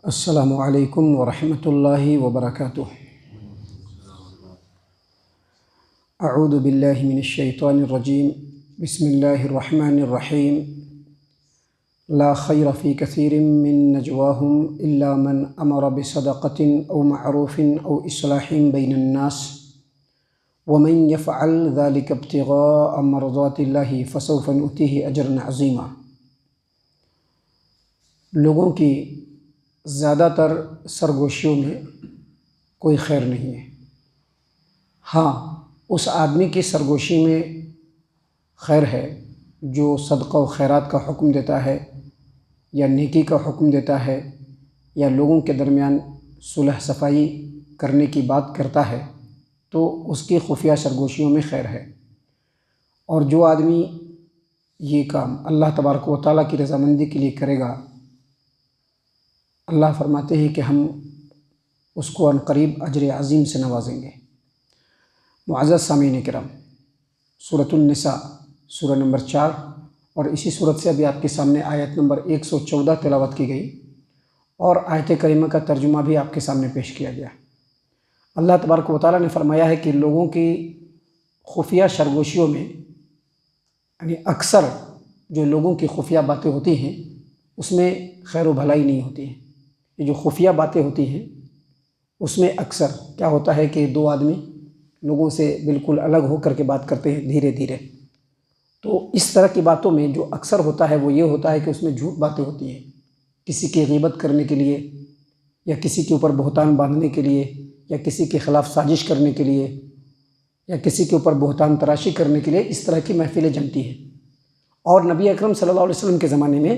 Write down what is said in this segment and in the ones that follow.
السلام علیکم ورحمۃ اللہ وبرکاتہ۔ اعوذ باللہ من الشیطان الرجیم، بسم اللہ الرحمن الرحیم۔ لا خیر فی کثیر من نجواہم الا من امر بصدقۃ او معروف او اصلاح بین الناس ومن یفعل ذلک ابتغاء مرضات اللہ فسوف نؤتیہ اجرا عظیما۔ لوگوں کی زیادہ تر سرگوشیوں میں کوئی خیر نہیں ہے۔ ہاں، اس آدمی کی سرگوشی میں خیر ہے جو صدقہ و خیرات کا حکم دیتا ہے یا نیکی کا حکم دیتا ہے یا لوگوں کے درمیان صلح صفائی کرنے کی بات کرتا ہے، تو اس کی خفیہ سرگوشیوں میں خیر ہے۔ اور جو آدمی یہ کام اللہ تبارک و تعالیٰ کی رضامندی کے لیے کرے گا، اللہ فرماتے ہیں کہ ہم اس کو عنقریب اجر عظیم سے نوازیں گے۔ معزز سامعین کرام، سورۃ النساء سورہ نمبر 4 اور اسی سورت سے ابھی آپ کے سامنے آیت نمبر 114 تلاوت کی گئی اور آیت کریمہ کا ترجمہ بھی آپ کے سامنے پیش کیا گیا۔ اللہ تبارک و تعالیٰ نے فرمایا ہے کہ لوگوں کی خفیہ سرگوشیوں میں، یعنی اکثر جو لوگوں کی خفیہ باتیں ہوتی ہیں اس میں خیر و بھلائی نہیں ہوتی ہے۔ یہ جو خفیہ باتیں ہوتی ہیں اس میں اکثر کیا ہوتا ہے کہ دو آدمی لوگوں سے بالکل الگ ہو کر کے بات کرتے ہیں دھیرے دھیرے، تو اس طرح کی باتوں میں جو اکثر ہوتا ہے وہ یہ ہوتا ہے کہ اس میں جھوٹ باتیں ہوتی ہیں، کسی کی غیبت کرنے کے لیے یا کسی کے اوپر بہتان باندھنے کے لیے یا کسی کے خلاف سازش کرنے کے لیے یا کسی کے اوپر بہتان تراشی کرنے کے لیے اس طرح کی محفلیں جمتی ہیں۔ اور نبی اکرم صلی اللہ علیہ وسلم کے زمانے میں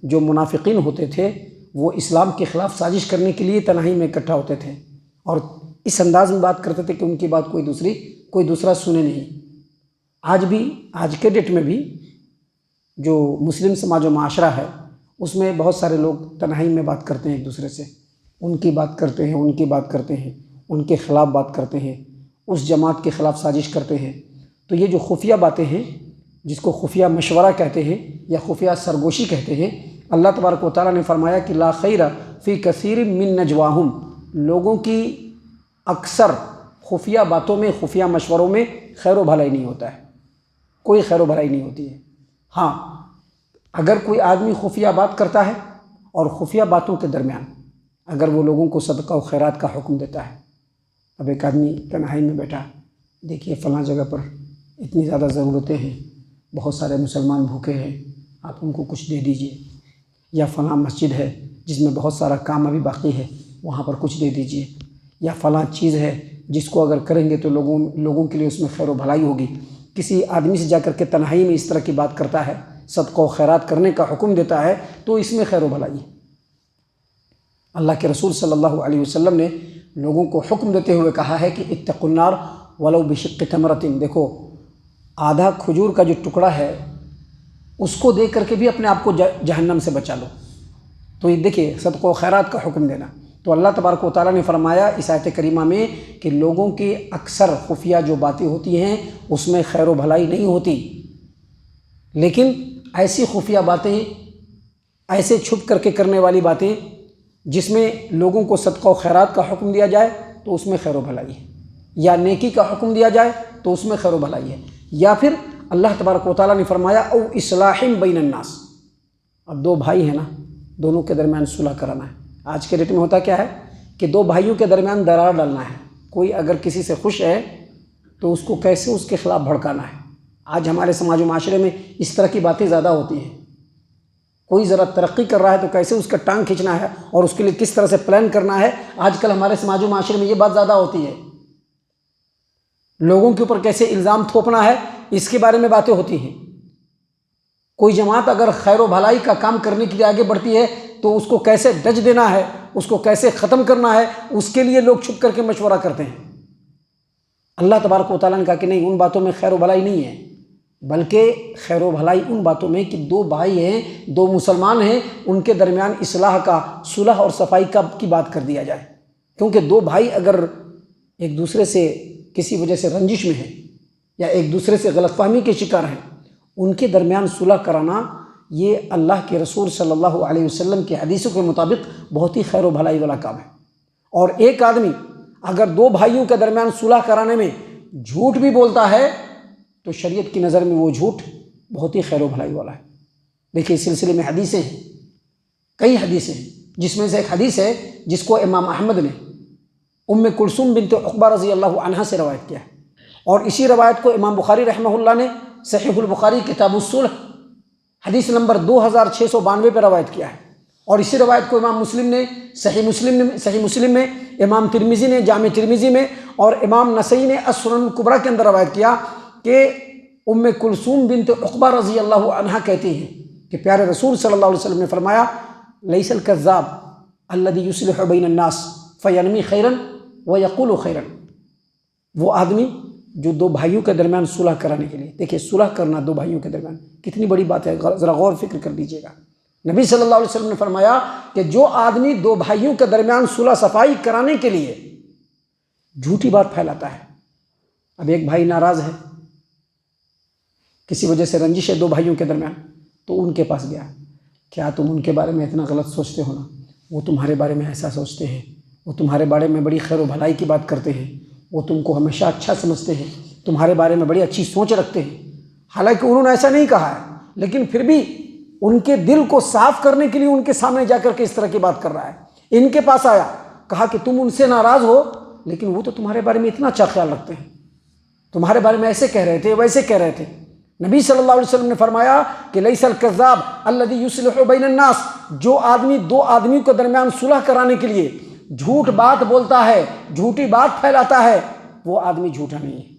جو منافقین ہوتے تھے وہ اسلام کے خلاف سازش کرنے کے لیے تنہائی میں اکٹھا ہوتے تھے اور اس انداز میں بات کرتے تھے کہ ان کی بات کوئی دوسرا سنے نہیں۔ آج کے ڈیٹ میں بھی جو مسلم سماج و معاشرہ ہے اس میں بہت سارے لوگ تنہائی میں بات کرتے ہیں ایک دوسرے سے، ان کی بات کرتے ہیں، ان کے خلاف بات کرتے ہیں، اس جماعت کے خلاف سازش کرتے ہیں۔ تو یہ جو خفیہ باتیں ہیں، جس کو خفیہ مشورہ کہتے ہیں یا خفیہ سرگوشی کہتے ہیں، اللہ تبارک و تعالیٰ نے فرمایا کہ لا خیر فی کثیر من نجواہم، لوگوں کی اکثر خفیہ باتوں میں، خفیہ مشوروں میں خیر و بھلائی نہیں ہوتا ہے، کوئی خیر و بھلائی نہیں ہوتی ہے۔ ہاں، اگر کوئی آدمی خفیہ بات کرتا ہے اور خفیہ باتوں کے درمیان اگر وہ لوگوں کو صدقہ و خیرات کا حکم دیتا ہے، اب ایک آدمی تنہائی میں بیٹھا، دیکھیے فلاں جگہ پر اتنی زیادہ ضرورتیں ہیں، بہت سارے مسلمان بھوکے ہیں، آپ ان کو کچھ دے دیجئے، یا فلاں مسجد ہے جس میں بہت سارا کام ابھی باقی ہے، وہاں پر کچھ دے دیجئے، یا فلاں چیز ہے جس کو اگر کریں گے تو لوگوں کے لیے اس میں خیر و بھلائی ہوگی۔ کسی آدمی سے جا کر کے تنہائی میں اس طرح کی بات کرتا ہے، صدقہ و خیرات کرنے کا حکم دیتا ہے، تو اس میں خیر و بھلائی ہے۔ اللہ کے رسول صلی اللہ علیہ وسلم نے لوگوں کو حکم دیتے ہوئے کہا ہے کہ اتقوا النار ولو بشق تمرۃ، دیکھو آدھا کھجور کا جو ٹکڑا ہے اس کو دے کر کے بھی اپنے آپ کو جہنم سے بچا لو۔ تو یہ دیکھیے صدقہ و خیرات کا حکم دینا۔ تو اللہ تبارک و تعالیٰ نے فرمایا اس آیت کریمہ میں کہ لوگوں کی اکثر خفیہ جو باتیں ہوتی ہیں اس میں خیر و بھلائی نہیں ہوتی، لیکن ایسی خفیہ باتیں، ایسے چھپ کر کے کرنے والی باتیں جس میں لوگوں کو صدقہ و خیرات کا حکم دیا جائے تو اس میں خیر و بھلائی ہے، یا نیکی کا حکم دیا جائے تو اس میں خیر و بھلائی ہے، یا پھر اللہ تبارک و تعالیٰ نے فرمایا او اصلاح بین الناس، اب دو بھائی ہیں نا، دونوں کے درمیان صلح کرانا ہے۔ آج کے ڈیٹ میں ہوتا کیا ہے کہ دو بھائیوں کے درمیان درار ڈالنا ہے، کوئی اگر کسی سے خوش ہے تو اس کو کیسے اس کے خلاف بھڑکانا ہے۔ آج ہمارے سماج و معاشرے میں اس طرح کی باتیں زیادہ ہوتی ہیں، کوئی ذرا ترقی کر رہا ہے تو کیسے اس کا ٹانگ کھینچنا ہے اور اس کے لیے کس طرح سے پلان کرنا ہے، آج کل ہمارے سماج و معاشرے میں یہ بات زیادہ ہوتی ہے۔ لوگوں کے اوپر کیسے الزام تھوپنا ہے اس کے بارے میں باتیں ہوتی ہیں۔ کوئی جماعت اگر خیر و بھلائی کا کام کرنے کے لیے آگے بڑھتی ہے تو اس کو کیسے ڈج دینا ہے، اس کو کیسے ختم کرنا ہے، اس کے لیے لوگ چھپ کر کے مشورہ کرتے ہیں۔ اللہ تبارک و تعالیٰ نے کہا کہ نہیں، ان باتوں میں خیر و بھلائی نہیں ہے، بلکہ خیر و بھلائی ان باتوں میں کہ دو بھائی ہیں، دو مسلمان ہیں، ان کے درمیان اصلاح کا، صلح اور صفائی کی بات کر دیا جائے۔ کیونکہ دو بھائی اگر ایک دوسرے سے کسی وجہ سے رنجش میں ہیں یا ایک دوسرے سے غلط فہمی کے شکار ہیں، ان کے درمیان صلح کرانا یہ اللہ کے رسول صلی اللہ علیہ وسلم کی حدیثوں کے مطابق بہت ہی خیر و بھلائی والا کام ہے۔ اور ایک آدمی اگر دو بھائیوں کے درمیان صلح کرانے میں جھوٹ بھی بولتا ہے تو شریعت کی نظر میں وہ جھوٹ بہت ہی خیر و بھلائی والا ہے۔ دیکھیے، اس سلسلے میں حدیثیں ہیں، کئی حدیثیں ہیں، جس میں سے ایک حدیث ہے جس کو امام احمد نے ام کلثوم بنت عقبہ رضی اللہ عنہا سے روایت کیا ہے، اور اسی روایت کو امام بخاری رحمہ اللہ نے صحیح البخاری کتاب الصلح حدیث نمبر 2692 پہ روایت کیا ہے، اور اسی روایت کو امام مسلم نے صحیح مسلم میں، امام ترمذی نے جامع ترمذی میں، اور امام نسائی نے السنن الکبریٰ کے اندر روایت کیا کہ ام کلثوم بنت عقبہ رضی اللہ عنہا کہتی ہیں کہ پیارے رسول صلی اللہ علیہ وسلم نے فرمایا، لیس الکذاب الذی یصلح بین الناس فینمی خیرا ویقول خیرا، وہ آدمی جو دو بھائیوں کے درمیان صلح کرانے کے لیے، دیکھیے صلح کرنا دو بھائیوں کے درمیان کتنی بڑی بات ہے، ذرا غور فکر کر لیجیے گا۔ نبی صلی اللہ علیہ وسلم نے فرمایا کہ جو آدمی دو بھائیوں کے درمیان صلح صفائی کرانے کے لیے جھوٹی بات پھیلاتا ہے، اب ایک بھائی ناراض ہے، کسی وجہ سے رنجش ہے دو بھائیوں کے درمیان، تو ان کے پاس گیا، کیا تم ان کے بارے میں اتنا غلط سوچتے ہو نا؟ وہ تمہارے بارے میں ایسا سوچتے ہیں، وہ تمہارے بارے میں بڑی خیر و بھلائی کی بات کرتے ہیں، وہ تم کو ہمیشہ اچھا سمجھتے ہیں، تمہارے بارے میں بڑی اچھی سوچ رکھتے ہیں۔ حالانکہ انہوں نے ایسا نہیں کہا ہے، لیکن پھر بھی ان کے دل کو صاف کرنے کے لیے ان کے سامنے جا کر کے اس طرح کی بات کر رہا ہے۔ ان کے پاس آیا، کہا کہ تم ان سے ناراض ہو، لیکن وہ تو تمہارے بارے میں اتنا اچھا خیال رکھتے ہیں، تمہارے بارے میں ایسے کہہ رہے تھے، ویسے کہہ رہے تھے۔ نبی صلی اللہ علیہ وسلم نے فرمایا کہ لیس الکذاب الذی یصلح بین الناس، جو آدمی دو آدمیوں کے درمیان صلح کرانے کے لیے جھوٹ بات بولتا ہے، جھوٹی بات پھیلاتا ہے، وہ آدمی جھوٹا نہیں ہے،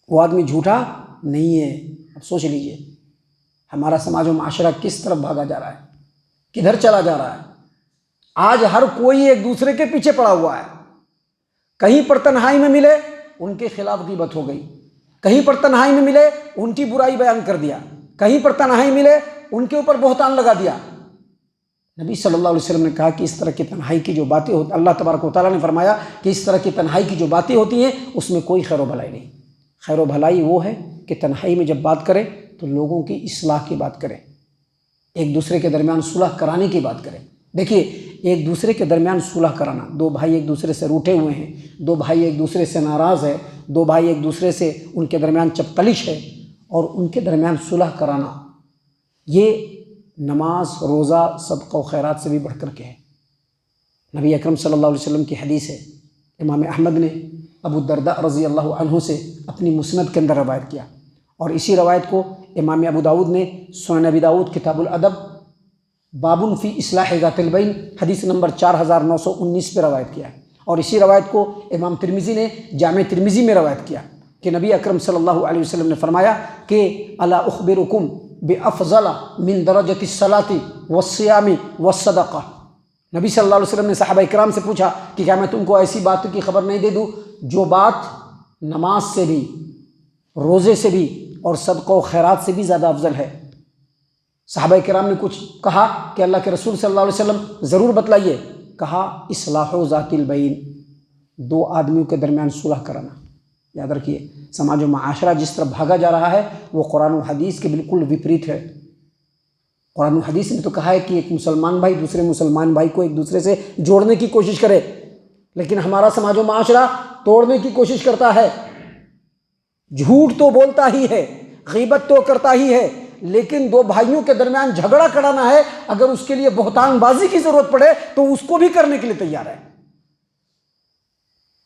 وہ آدمی جھوٹا نہیں ہے۔ اب سوچ لیجئے ہمارا سماج و معاشرہ کس طرف بھاگا جا رہا ہے، کدھر چلا جا رہا ہے۔ آج ہر کوئی ایک دوسرے کے پیچھے پڑا ہوا ہے، کہیں پر تنہائی میں ملے ان کے خلاف غیبت ہو گئی، کہیں پر تنہائی میں ملے ان کی برائی بیان کر دیا، کہیں پر تنہائی ملے ان کے اوپر بہتان لگا دیا۔ نبی صلی اللہ علیہ وسلم نے کہا کہ اس طرح کی تنہائی کی جو باتیں ہوتی، اللہ تبارک و تعالیٰ نے فرمایا کہ اس طرح کی تنہائی کی جو باتیں ہوتی ہیں اس میں کوئی خیر و بھلائی نہیں۔ خیر و بھلائی وہ ہے کہ تنہائی میں جب بات کرے تو لوگوں کی اصلاح کی بات کرے، ایک دوسرے کے درمیان صلح کرانے کی بات کرے۔ دیکھیے، ایک دوسرے کے درمیان صلح کرانا، دو بھائی ایک دوسرے سے روٹھے ہوئے ہیں، دو بھائی ایک دوسرے سے ناراض ہے، دو بھائی ایک دوسرے سے ان کے درمیان چپتلش ہے، اور ان کے درمیان صلح کرانا یہ نماز، روزہ، صدقہ و خیرات سے بھی بڑھ کر کے ہے۔ نبی اکرم صلی اللہ علیہ وسلم کی حدیث ہے، امام احمد نے ابو الدرداء رضی اللہ عنہ سے اپنی مسند کے اندر روایت کیا، اور اسی روایت کو امام ابو داؤد نے سنن ابی داؤد کتاب الادب بابٌ فی اصلاح ذات البین حدیث نمبر 4919 پہ روایت کیا ہے، اور اسی روایت کو امام ترمذی نے جامع ترمذی میں روایت کیا کہ نبی اکرم صلی اللہ علیہ وسلم نے فرمایا کہ الا اخبرکم بافضل من درجۃ الصلاۃ والصیام والصدقہ۔ نبی صلی اللہ علیہ وسلم نے صحابہ کرام سے پوچھا کہ کیا میں تم کو ایسی بات کی خبر نہیں دے دوں جو بات نماز سے بھی، روزے سے بھی اور صدقہ و خیرات سے بھی زیادہ افضل ہے؟ صحابہ کرام نے کچھ کہا کہ اللہ کے رسول صلی اللہ علیہ وسلم ضرور بتلائیے۔ کہا اصلاح ذات البین، دو آدمیوں کے درمیان صلح کرانا۔ یاد رکھیے، سماج و معاشرہ جس طرح بھاگا جا رہا ہے وہ قرآن و حدیث کے بالکل وپریت ہے۔ قرآن و حدیث نے تو کہا ہے کہ ایک مسلمان بھائی دوسرے مسلمان بھائی کو ایک دوسرے سے جوڑنے کی کوشش کرے، لیکن ہمارا سماج و معاشرہ توڑنے کی کوشش کرتا ہے۔ جھوٹ تو بولتا ہی ہے، غیبت تو کرتا ہی ہے، لیکن دو بھائیوں کے درمیان جھگڑا کرانا ہے، اگر اس کے لیے بہتان بازی کی ضرورت پڑے تو اس کو بھی کرنے کے لیے تیار ہے،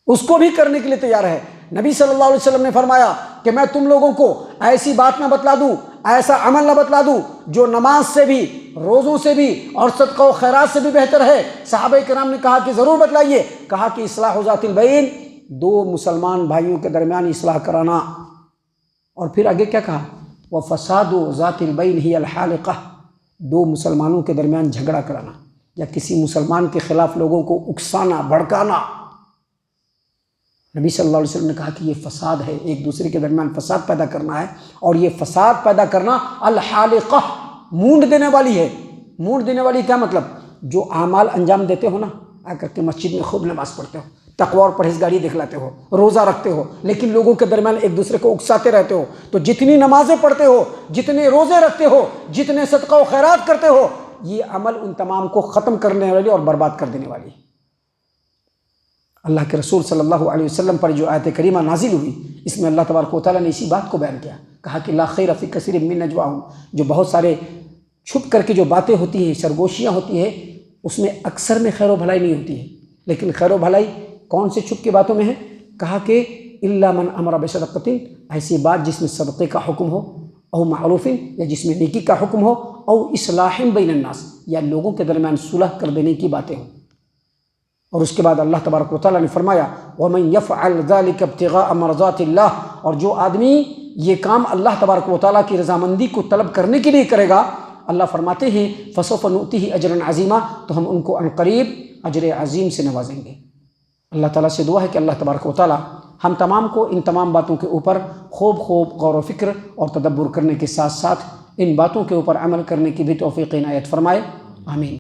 اس کو بھی کرنے کے لیے تیار ہے۔ نبی صلی اللہ علیہ وسلم نے فرمایا کہ میں تم لوگوں کو ایسی بات نہ بتلا دوں، ایسا عمل نہ بتلا دوں جو نماز سے بھی، روزوں سے بھی اور صدقہ و خیرات سے بھی بہتر ہے؟ صحابہ کرام نے کہا کہ ضرور بتلائیے۔ کہا کہ اصلاح ذات البین، دو مسلمان بھائیوں کے درمیان اصلاح کرانا، اور پھر آگے کیا کہا؟ وَفَسَادُ ذَاتِ الْبَيْنِ هِيَ الْحَالِقَةُ، دو مسلمانوں کے درمیان جھگڑا کرانا یا کسی مسلمان کے خلاف لوگوں کو اکسانا، بھڑکانا۔ نبی صلی اللہ علیہ وسلم نے کہا کہ یہ فساد ہے، ایک دوسرے کے درمیان فساد پیدا کرنا ہے، اور یہ فساد پیدا کرنا الحالقہ، مونڈ دینے والی ہے۔ مونڈ دینے والی کیا مطلب؟ جو اعمال انجام دیتے ہو نا، آ کر کے مسجد میں خوب نماز پڑھتے ہو، تقوی اور پرہیزگاری دکھلاتے ہو، روزہ رکھتے ہو، لیکن لوگوں کے درمیان ایک دوسرے کو اکساتے رہتے ہو، تو جتنی نمازیں پڑھتے ہو، جتنے روزے رکھتے ہو، جتنے صدقہ و خیرات کرتے ہو، یہ عمل ان تمام کو ختم کرنے والی اور برباد کر دینے والی ہے۔ اللہ کے رسول صلی اللہ علیہ وسلم پر جو آیت کریمہ نازل ہوئی، اس میں اللہ تبارک و تعالیٰ نے اسی بات کو بیان کیا، کہا کہ لا خیر فی کثیر من نجواہم، جو بہت سارے چھپ کر کے جو باتیں ہوتی ہیں، سرگوشیاں ہوتی ہیں، اس میں اکثر میں خیر و بھلائی نہیں ہوتی ہے، لیکن خیر و بھلائی کون سے چھپ کے باتوں میں ہے؟ کہا کہ الا من امر بصدقۃ، ایسی بات جس میں صدقے کا حکم ہو، او معروف، یا جس میں نیکی کا حکم ہو، او اصلاح بین الناس، یا لوگوں کے درمیان صلح کر دینے کی باتیں ہوں۔ اور اس کے بعد اللہ تبارک و تعالیٰ نے فرمایا وَمَن يَفْعَلْ ذَلِكَ ابْتِغَاءَ مَرْضَاتِ اللَّهِ، اور جو آدمی یہ کام اللہ تبارک و تعالیٰ کی رضامندی کو طلب کرنے کے لیے کرے گا، اللہ فرماتے ہیں فَسَوْفَ نُؤْتِهِ أَجْرًا عَظِيمًا، تو ہم ان کو عنقریب اجر عظیم سے نوازیں گے۔ اللہ تعالیٰ سے دعا ہے کہ اللہ تبارک و تعالیٰ ہم تمام کو ان تمام باتوں کے اوپر خوب غور و فکر اور تدبر کرنے کے ساتھ ساتھ ان باتوں کے اوپر عمل کرنے کی بھی توفیق عنایت فرمائے، آمین۔